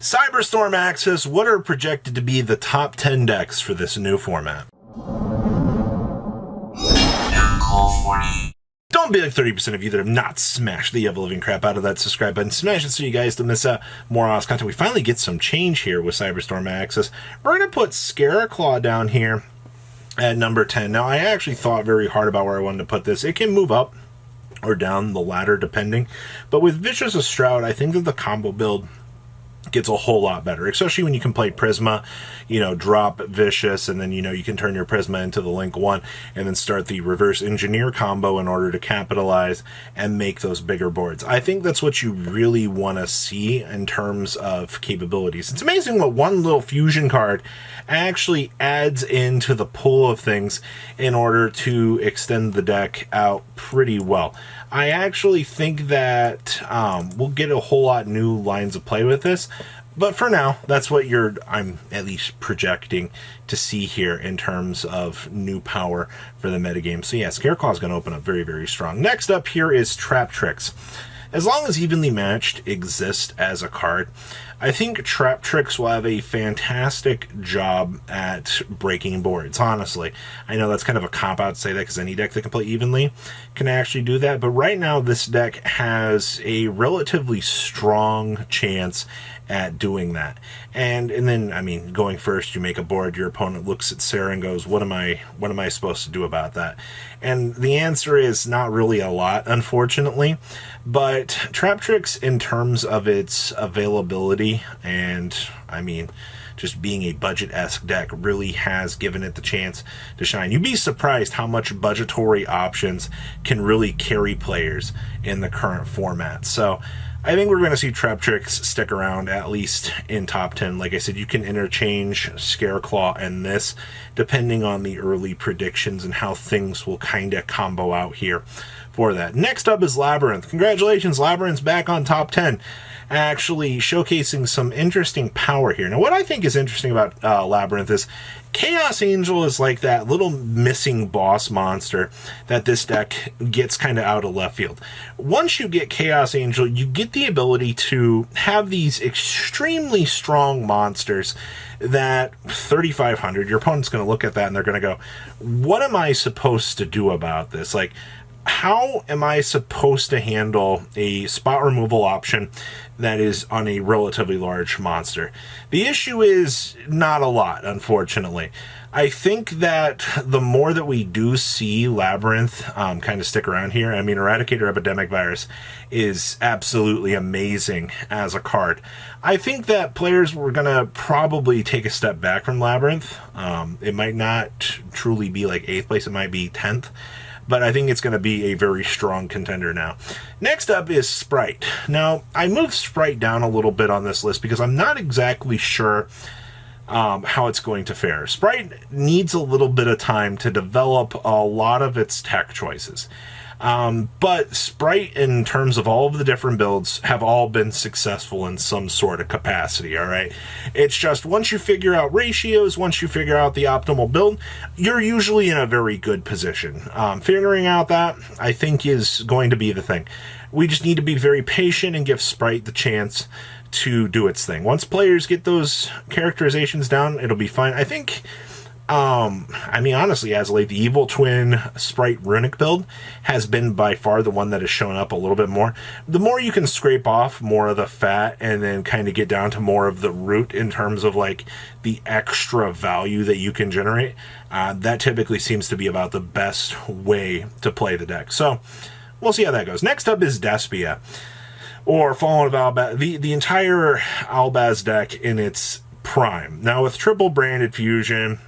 Cyberstorm Access, what are projected to be the top 10 decks for this new format? Don't be like 30% of you that have not smashed the ever-living crap out of that subscribe button. Smash it so you guys don't miss out more awesome content. We finally get some change here with Cyberstorm Access. We're going to put Scareclaw down here at number 10. Now, I actually thought very hard about where I wanted to put this. It can move up or down the ladder depending. But with Vicious as Shroud, I think that the combo build gets a whole lot better, especially when you can play Prisma, drop Vicious, and then, you can turn your Prisma into the Link 1, and then start the Reverse Engineer combo in order to capitalize and make those bigger boards. I think that's what you really want to see in terms of capabilities. It's amazing what one little fusion card actually adds into the pool of things in order to extend the deck out pretty well. I actually think that we'll get a whole lot new lines of play with this, but for now, that's what I'm at least projecting to see here in terms of new power for the metagame. So yeah, Scareclaw is going to open up very, very strong. Next up here is Traptrix. As long as Evenly Matched exists as a card, I think Traptrix will have a fantastic job at breaking boards, honestly. I know that's kind of a cop-out to say that because any deck that can play Evenly can actually do that, but right now this deck has a relatively strong chance at doing that. And then, I mean, going first, you make a board, your opponent looks at Sarah and goes, what am I supposed to do about that? And the answer is not really a lot, unfortunately. But Traptrix, in terms of its availability and, I mean, just being a budget-esque deck, really has given it the chance to shine. You'd be surprised how much budgetary options can really carry players in the current format. So I think we're going to see Traptrix stick around, at least in top 10. Like I said, you can interchange Scareclaw and this, depending on the early predictions and how things will kind of combo out here for that. Next up is Labyrinth. Congratulations, Labyrinth's back on top 10, actually showcasing some interesting power here. Now, what I think is interesting about Labyrinth is Chaos Angel is like that little missing boss monster that this deck gets kind of out of left field. Once you get Chaos Angel, you get the ability to have these extremely strong monsters that 3,500, your opponent's going to look at that and they're going to go, what am I supposed to do about this? Like, how am I supposed to handle a spot removal option that is on a relatively large monster? The issue is not a lot, unfortunately. I think that the more that we do see Labyrinth kind of stick around here, I mean, Eradicator Epidemic Virus is absolutely amazing as a card. I think that players were going to probably take a step back from Labyrinth. It might not truly be like 8th place, it might be 10th. But I think it's going to be a very strong contender now. Next up is Sprite. Now, I moved Sprite down a little bit on this list because I'm not exactly sure how it's going to fare. Sprite needs a little bit of time to develop a lot of its tech choices. But Sprite, in terms of all of the different builds, have all been successful in some sort of capacity, all right? It's just once you figure out ratios, once you figure out the optimal build, you're usually in a very good position. Figuring out that, I think, is going to be the thing. We just need to be very patient and give Sprite the chance to do its thing. Once players get those characterizations down, it'll be fine. I think... I mean, honestly, as late, the Evil Twin Sprite Runick build has been by far the one that has shown up a little bit more. The more you can scrape off more of the fat and then kind of get down to more of the root in terms of like the extra value that you can generate, that typically seems to be about the best way to play the deck. So we'll see how that goes. Next up is Despia, or Fallen of Albaz, the entire Albaz deck in its prime. Now with triple branded fusion,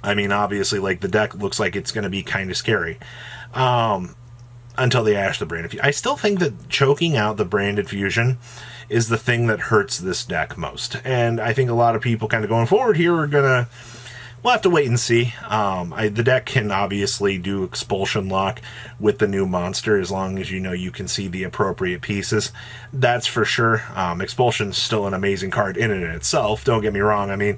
I mean, obviously, like, the deck looks like it's going to be kind of scary until they ash the branded fusion. I still think that choking out the branded fusion is the thing that hurts this deck most. And I think a lot of people kind of going forward here are going to... We'll have to wait and see. The deck can obviously do Expulsion Lock with the new monster as long as you can see the appropriate pieces. That's for sure. Expulsion's still an amazing card in and itself, don't get me wrong. I mean,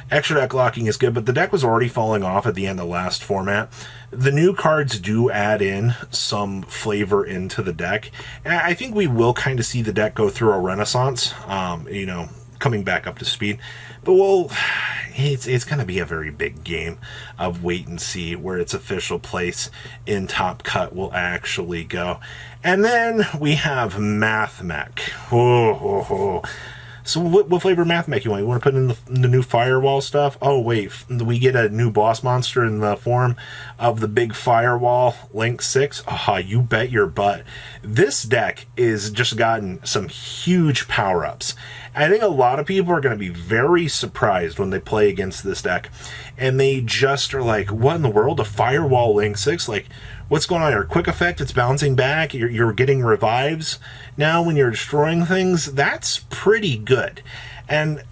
extra deck locking is good, but the deck was already falling off at the end of last format. The new cards do add in some flavor into the deck, and I think we will kind of see the deck go through a renaissance. coming back up to speed. But well, it's going to be a very big game of wait and see where its official place in Top Cut will actually go. And then we have Mathmech. So what flavor Mathmech you want? You want to put in the new firewall stuff? Oh, wait. We get a new boss monster in the form of the big firewall Link 6? Ah, you bet your butt. This deck is just gotten some huge power-ups. I think a lot of people are going to be very surprised when they play against this deck. And they just are like, what in the world? A firewall Link 6? Like, what's going on here? Quick effect, it's bouncing back. You're getting revives now when you're destroying things. That's pretty good. And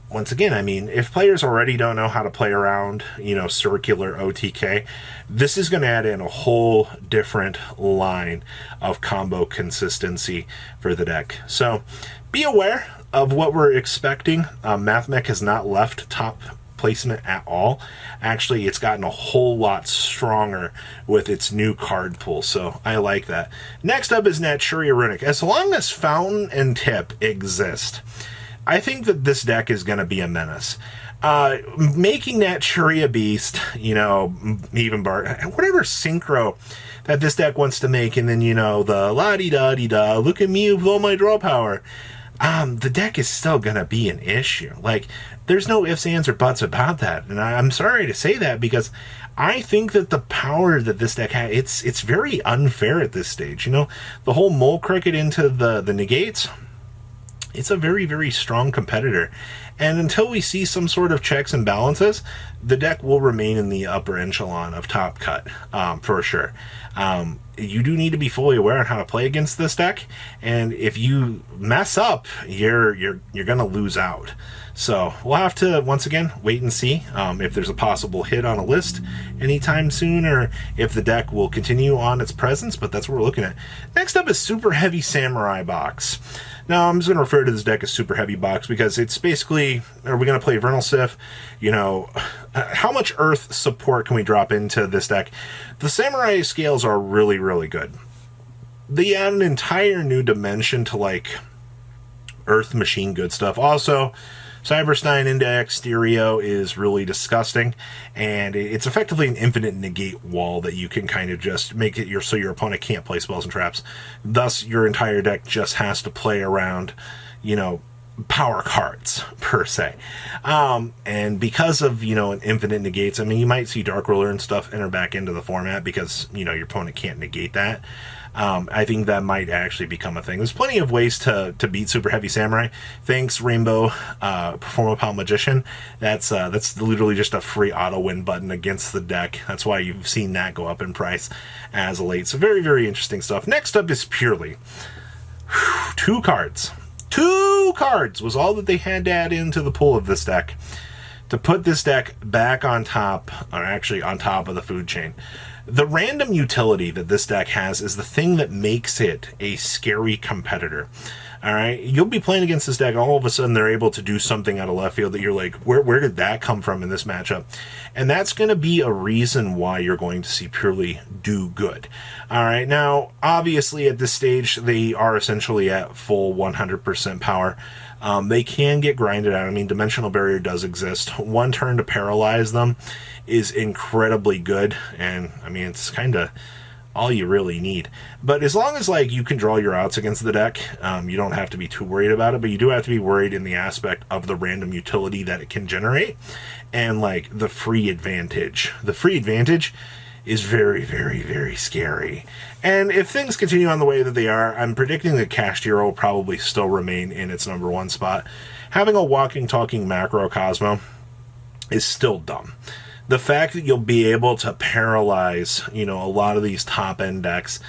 once again, I mean, if players already don't know how to play around, circular OTK, this is going to add in a whole different line of combo consistency for the deck. So be aware of what we're expecting. Mathmech has not left top placement at all. Actually, it's gotten a whole lot stronger with its new card pool, so I like that. Next up is Naturia Runick. As long as Fountain and Tip exist, I think that this deck is going to be a menace. Making Naturia Beast, even Bart, whatever synchro that this deck wants to make, and then, the la-di-da-di-da, look at me with all my draw power. The deck is still going to be an issue. Like, there's no ifs, ands, or buts about that. And I'm sorry to say that because I think that the power that this deck has, it's very unfair at this stage. The whole Mole Cricket into the negates, it's a very, very strong competitor. And until we see some sort of checks and balances, the deck will remain in the upper echelon of Top Cut, for sure. You do need to be fully aware on how to play against this deck, and if you mess up, you're going to lose out. So we'll have to, once again, wait and see if there's a possible hit on a list anytime soon, or if the deck will continue on its presence, but that's what we're looking at. Next up is Superheavy Samurai box. Now, I'm just going to refer to this deck as Superheavy box because it's basically, are we going to play Vernal Sif? How much Earth support can we drop into this deck? The Samurai scales are really, really good. They add an entire new dimension to, like, Earth machine good stuff. Also, Cyberstorm Index Stereo is really disgusting, and it's effectively an infinite negate wall that you can kind of just make it so your opponent can't play spells and traps. Thus, your entire deck just has to play around, power cards, per se. And because of, an infinite negates, I mean, you might see Dark Ruler and stuff enter back into the format because, your opponent can't negate that. I think that might actually become a thing. There's plenty of ways to beat Superheavy Samurai. Thanks, Rainbow Performapal Magician. That's literally just a free auto win button against the deck. That's why you've seen that go up in price as of late. So very, very interesting stuff. Next up is Purrely. 2 cards. 2 cards was all that they had to add into the pool of this deck to put this deck back on top, or actually on top of the food chain. The random utility that this deck has is the thing that makes it a scary competitor. Alright, you'll be playing against this deck, and all of a sudden they're able to do something out of left field that you're like, where did that come from in this matchup? And that's going to be a reason why you're going to see Purrely do good. Alright, now, obviously at this stage, they are essentially at full 100% power. They can get grinded out. I mean, Dimensional Barrier does exist. 1 turn to paralyze them is incredibly good, and I mean, it's kind of all you really need. But as long as, like, you can draw your outs against the deck, you don't have to be too worried about it, but you do have to be worried in the aspect of the random utility that it can generate, and, like, the free advantage. The free advantage is very, very, very scary. And if things continue on the way that they are, I'm predicting that Kashtira will probably still remain in its #1 spot. Having a walking, talking macrocosmo is still dumb. The fact that you'll be able to paralyze, a lot of these top-end decks,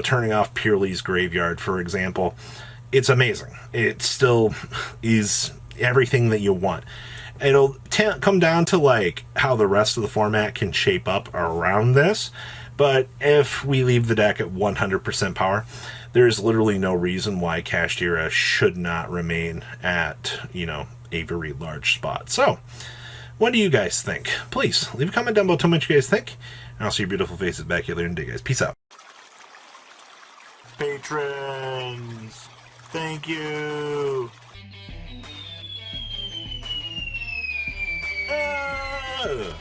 turning off Purrely's Graveyard, for example, it's amazing. It still is everything that you want. It'll come down to, like, how the rest of the format can shape up around this, but if we leave the deck at 100% power, there's literally no reason why Kashtira should not remain at, a very large spot. So, what do you guys think? Please, leave a comment down below, tell me what you guys think, and I'll see your beautiful faces back here later in the day, guys. Peace out. Patrons, thank you. Thank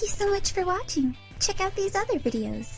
you so much for watching. Check out these other videos.